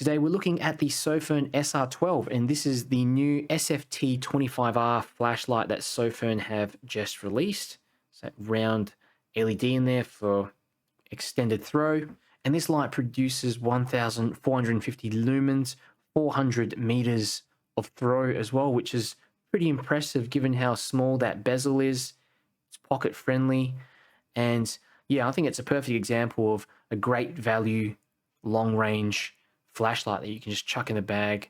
Today we're looking at the Sofirn SR12, and this is the new SFT25R flashlight that Sofirn have just released. It's that round LED in there for extended throw, and this light produces 1,450 lumens, 400 meters of throw as well, which is pretty impressive given how small that bezel is. It's pocket friendly, and yeah, I think it's a perfect example of a great value, long range flashlight that you can just chuck in the bag,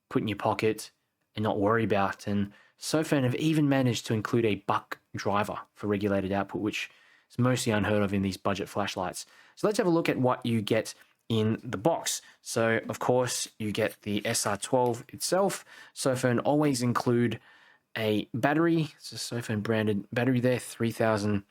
put in your pocket, and not worry about. And Sofirn have even managed to include a buck driver for regulated output, which is mostly unheard of in these budget flashlights. So let's have a look at what you get in the box. So of course you get the SR12 itself. Sofirn always include a battery. It's a Sofirn branded battery there, 3000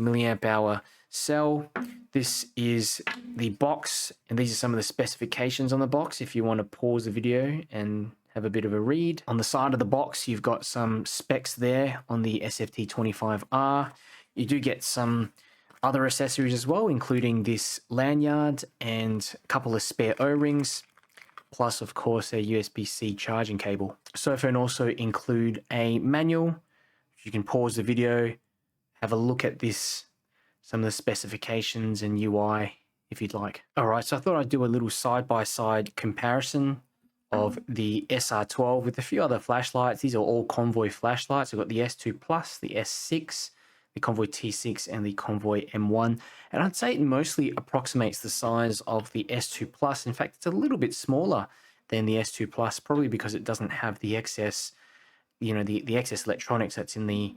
milliamp hour cell. This is the box, and these are some of the specifications on the box if you want to pause the video and have a bit of a read. On the side of the box you've got some specs there on the SFT25R. You do get some other accessories as well, including this lanyard and a couple of spare O-rings, plus of course a USB-C charging cable. Sofirn also include a manual. You can pause the video, have a look at this, some of the specifications and UI if you'd like. All right, so I thought I'd do a little side-by-side comparison of the SR12 with a few other flashlights. These are all Convoy flashlights. We've got the S2 Plus, the S6, the Convoy T6, and the Convoy M1. And I'd say it mostly approximates the size of the S2 Plus. In fact, it's a little bit smaller than the S2 Plus, probably because it doesn't have the excess, you know, the excess electronics that's in the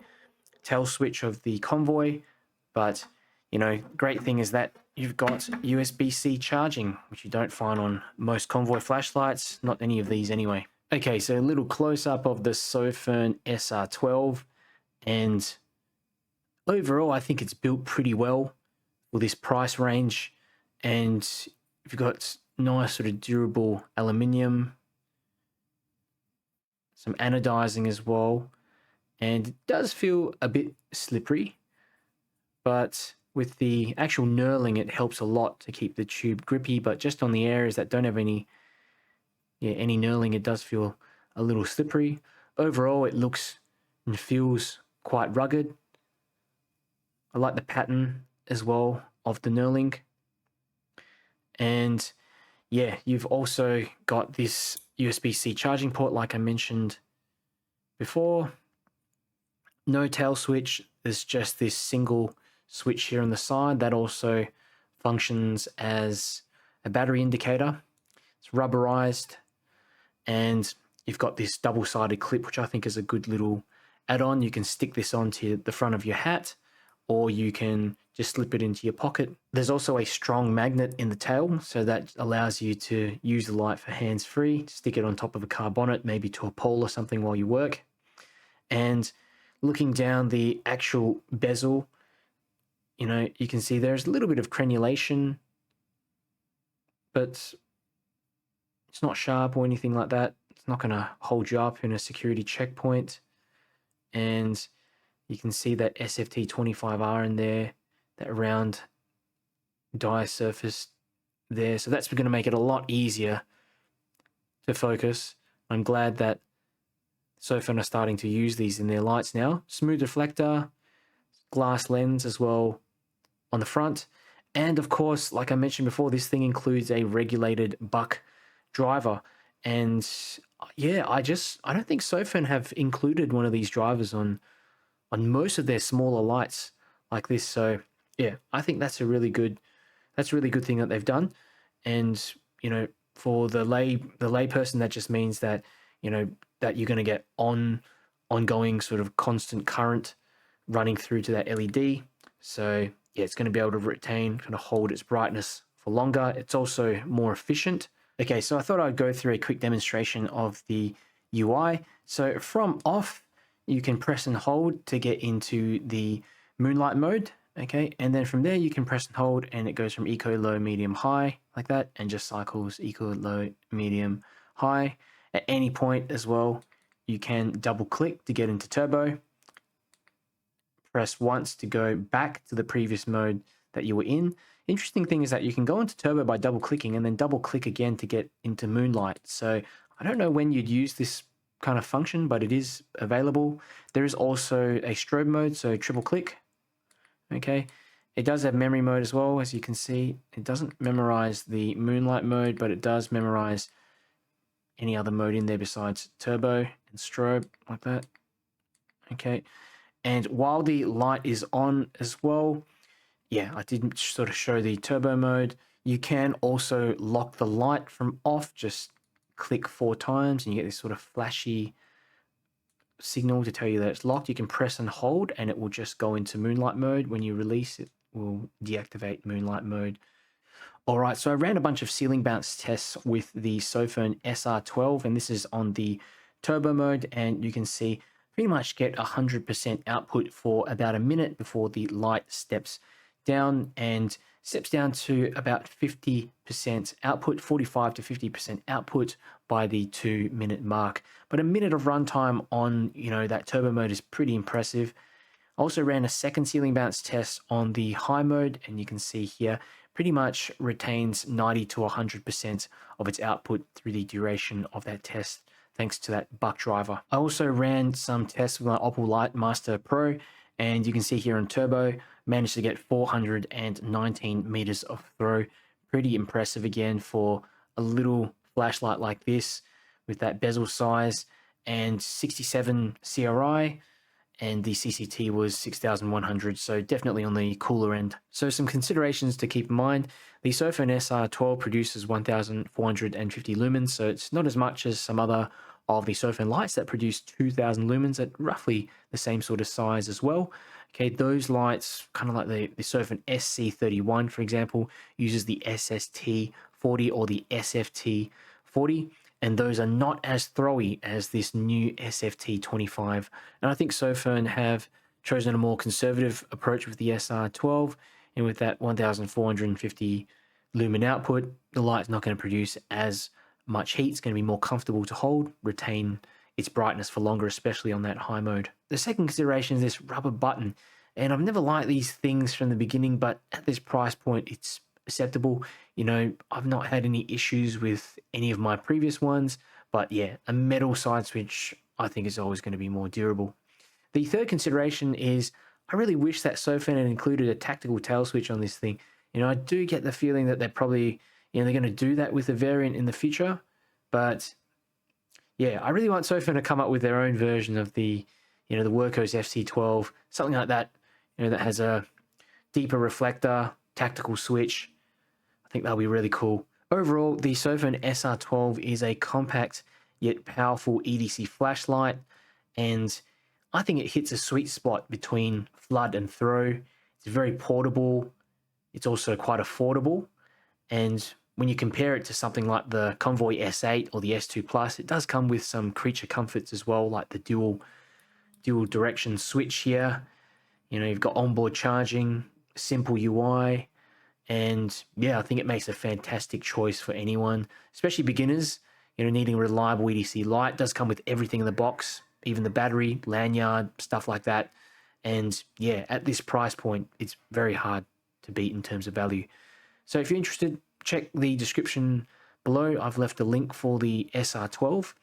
tail switch of the Convoy. But you know, great thing is that you've got USB-C charging, which you don't find on most Convoy flashlights, not any of these anyway. Okay, so a little close-up of the Sofirn SR12, and overall I think it's built pretty well for this price range, and you've got nice sort of durable aluminium, some anodizing as well, and it does feel a bit slippery, but with the actual knurling, it helps a lot to keep the tube grippy. But just on the areas that don't have any knurling, it does feel a little slippery. Overall, it looks and feels quite rugged. I like the pattern as well of the knurling. And yeah, you've also got this USB-C charging port, like I mentioned before. No tail switch. There's just this single switch here on the side that also functions as a battery indicator. It's rubberized, and you've got this double-sided clip, which I think is a good little add-on. You can stick this onto the front of your hat, or you can just slip it into your pocket. There's also a strong magnet in the tail, so that allows you to use the light for hands-free. Stick it on top of a car bonnet, maybe to a pole or something while you work. And looking down the actual bezel, you know, you can see there's a little bit of crenulation, but it's not sharp or anything like that. It's not going to hold you up in a security checkpoint. And you can see that SFT25R in there, that round die surface there. So that's going to make it a lot easier to focus. I'm glad that Sofirn are starting to use these in their lights now. Smooth reflector, glass lens as well on the front, and of course, like I mentioned before, this thing includes a regulated buck driver. And yeah, I don't think Sofirn have included one of these drivers on most of their smaller lights like this. So yeah, I think that's a really good thing that they've done. And you know, for the lay person, that just means that, you know, that you're going to get ongoing sort of constant current running through to that LED. So yeah, it's going to be able to retain, kind of hold its brightness for longer. It's also more efficient. Okay, so I thought I'd go through a quick demonstration of the UI. So from off, you can press and hold to get into the moonlight mode. Okay, and then from there you can press and hold, and it goes from eco, low, medium, high, like that, and just cycles eco, low, medium, high. At any point as well, you can double click to get into turbo. Press once to go back to the previous mode that you were in. Interesting thing is that you can go into turbo by double clicking and then double click again to get into moonlight. So I don't know when you'd use this kind of function, but it is available. There is also a strobe mode, so triple click. Okay, it does have memory mode as well. As you can see, it doesn't memorize the moonlight mode, but it does memorize any other mode in there besides turbo and strobe, like that. Okay, and while the light is on as well, yeah, I didn't sort of show the turbo mode. You can also lock the light from off. Just click 4 times and you get this sort of flashy signal to tell you that it's locked. You can press and hold and it will just go into moonlight mode. When you release it, will deactivate moonlight mode. All right, so I ran a bunch of ceiling bounce tests with the Sofirn SR12, and this is on the turbo mode, and you can see pretty much get 100% output for about a minute before the light steps down, and steps down to about 50% output, 45 to 50% output by the 2-minute mark. But a minute of runtime on, that turbo mode is pretty impressive. I also ran a second ceiling bounce test on the high mode, and you can see here pretty much retains 90 to 100% of its output through the duration of that test, thanks to that buck driver. I also ran some tests with my Opal Lightmaster Pro, and you can see here on turbo, managed to get 419 meters of throw. Pretty impressive again for a little flashlight like this with that bezel size, and 67 CRI, and the CCT was 6100, so definitely on the cooler end. So some considerations to keep in mind: the Sofirn SR12 produces 1450 lumens, so it's not as much as some other of the Sofirn lights that produce 2000 lumens at roughly the same sort of size as well. Okay, those lights, kind of like the Sofirn SC31, for example, uses the SST40 or the SFT40, and those are not as throwy as this new SFT25. And I think Sofirn have chosen a more conservative approach with the SR12, and with that 1450 lumen output, the light's not going to produce as much heat. It's going to be more comfortable to hold, retain its brightness for longer, especially on that high mode. The second consideration is this rubber button, and I've never liked these things from the beginning, but at this price point, it's acceptable. I've not had any issues with any of my previous ones, but yeah, a metal side switch I think is always going to be more durable. The third consideration is I really wish that Sofirn had included a tactical tail switch on this thing. I do get the feeling that they're probably, they're going to do that with a variant in the future, but yeah, I really want Sofirn to come up with their own version of the, the Workhorse FC12, something like that, that has a deeper reflector, tactical switch. I think that'll be really cool. Overall, the Sofirn SR12 is a compact yet powerful EDC flashlight, and I think it hits a sweet spot between flood and throw. It's very portable. It's also quite affordable, and when you compare it to something like the Convoy S8 or the S2 Plus, it does come with some creature comforts as well, like the dual direction switch here. You've got onboard charging, simple UI, and yeah, I think it makes a fantastic choice for anyone, especially beginners, needing a reliable EDC light. It does come with everything in the box, even the battery, lanyard, stuff like that. And yeah, at this price point, it's very hard to beat in terms of value. So if you're interested, check the description below. I've left a link for the SR12.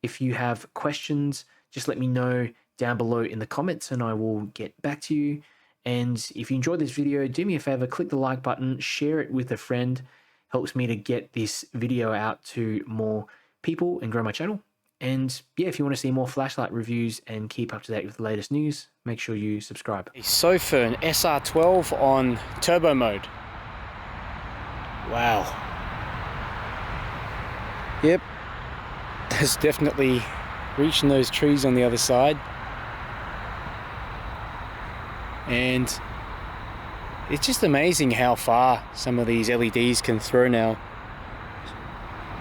If you have questions, just let me know down below in the comments and I will get back to you. And if you enjoyed this video, do me a favor, click the like button, share it with a friend. Helps me to get this video out to more people and grow my channel. And yeah, if you want to see more flashlight reviews and keep up to date with the latest news, make sure you subscribe. Sofirn SR12 on turbo mode. Wow. Yep, that's definitely reaching those trees on the other side. And it's just amazing how far some of these LEDs can throw now.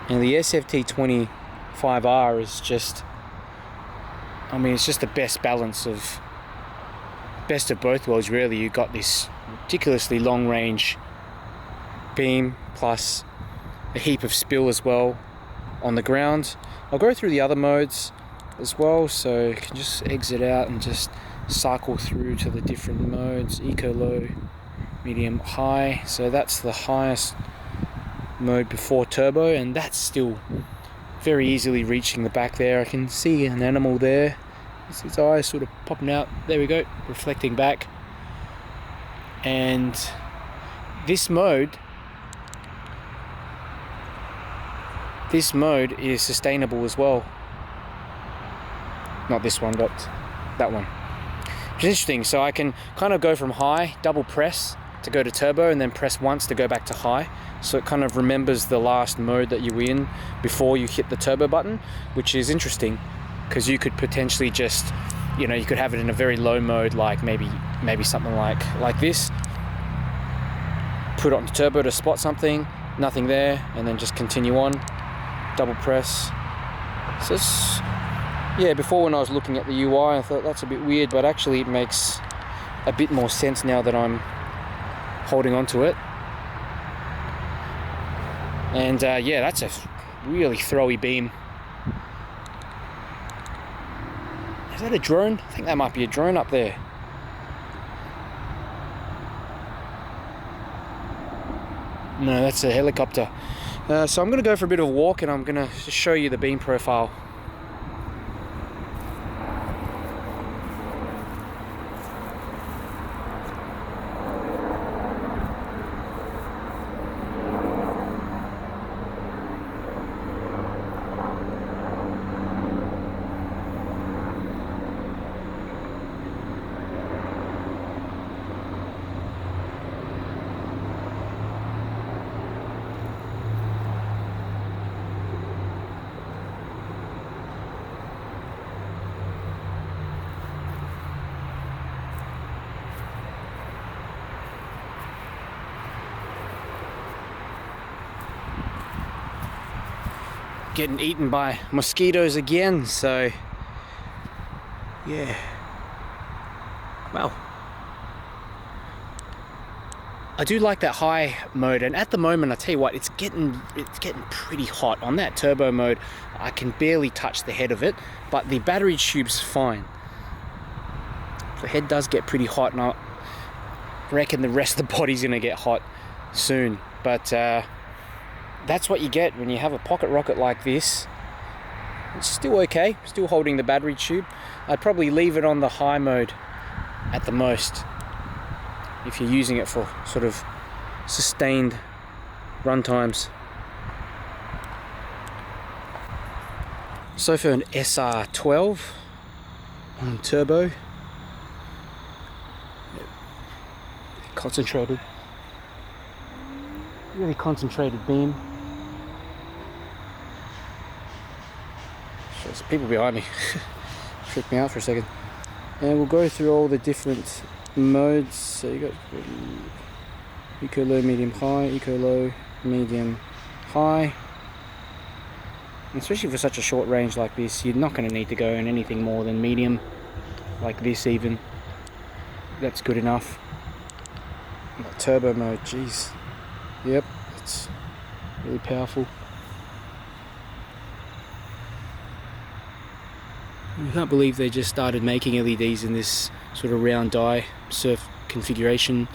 And the SFT25R is just, it's just the best balance of best of both worlds really. You've got this ridiculously long range beam plus a heap of spill as well on the ground. I'll go through the other modes as well, so you can just exit out and just cycle through to the different modes. Eco low, medium, high. So that's the highest mode before turbo, and that's still very easily reaching the back there. I can see an animal there. It's his eyes sort of popping out. There we go, reflecting back. And this mode is sustainable as well. Not this one, but that one. Which is interesting. So I can kind of go from high, double press to go to turbo, and then press once to go back to high. So it kind of remembers the last mode that you were in before you hit the turbo button, which is interesting because you could potentially just, you know, you could have it in a very low mode, like maybe something like this. Put it on turbo to spot something, nothing there, and then just continue on. Double press. So it's, yeah, before when I was looking at the UI, I thought that's a bit weird, but actually it makes a bit more sense now that I'm holding on to it. And yeah, that's a really throwy beam. Is that a drone? I think that might be a drone up there. No, that's a helicopter. So I'm going to go for a bit of a walk, and I'm going to show you the beam profile. Getting eaten by mosquitoes again, so yeah. Well, I do like that high mode, and at the moment I tell you what, it's getting pretty hot. On that turbo mode I can barely touch the head of it, but the battery tube's fine. The head does get pretty hot, and I reckon the rest of the body's gonna get hot soon, but that's what you get when you have a pocket rocket like this. It's still okay, still holding the battery tube. I'd probably leave it on the high mode at the most if you're using it for sort of sustained run times. Sofirn SR12 on turbo. Concentrated, really concentrated beam. There's people behind me. Freaked me out for a second. And we'll go through all the different modes. So you got eco low, medium, high, eco low, medium, high. And especially for such a short range like this, you're not going to need to go in anything more than medium, like this even. That's good enough. Turbo mode, jeez. Yep, it's really powerful. I can't believe they just started making LEDs in this sort of round die surf configuration,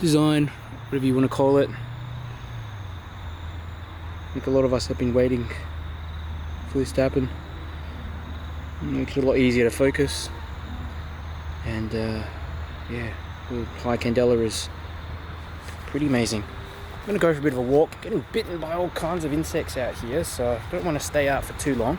design, whatever you want to call it. I think a lot of us have been waiting for this to happen. Makes it a lot easier to focus, and yeah, the high candela is pretty amazing. I'm going to go for a bit of a walk. I'm getting bitten by all kinds of insects out here, so I don't want to stay out for too long.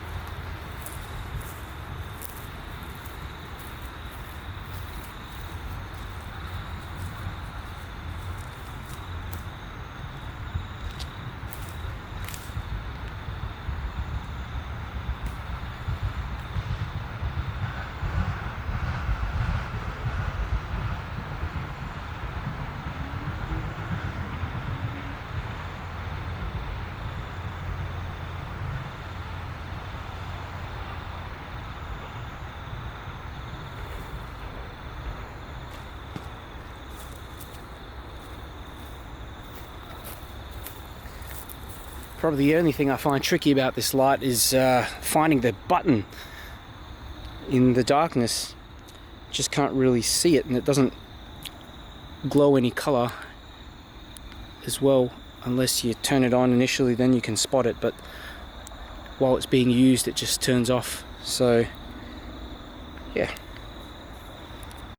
Probably the only thing I find tricky about this light is finding the button in the darkness. Just can't really see it, and it doesn't glow any color as well, unless you turn it on initially, then you can spot it, but while it's being used it just turns off. So yeah.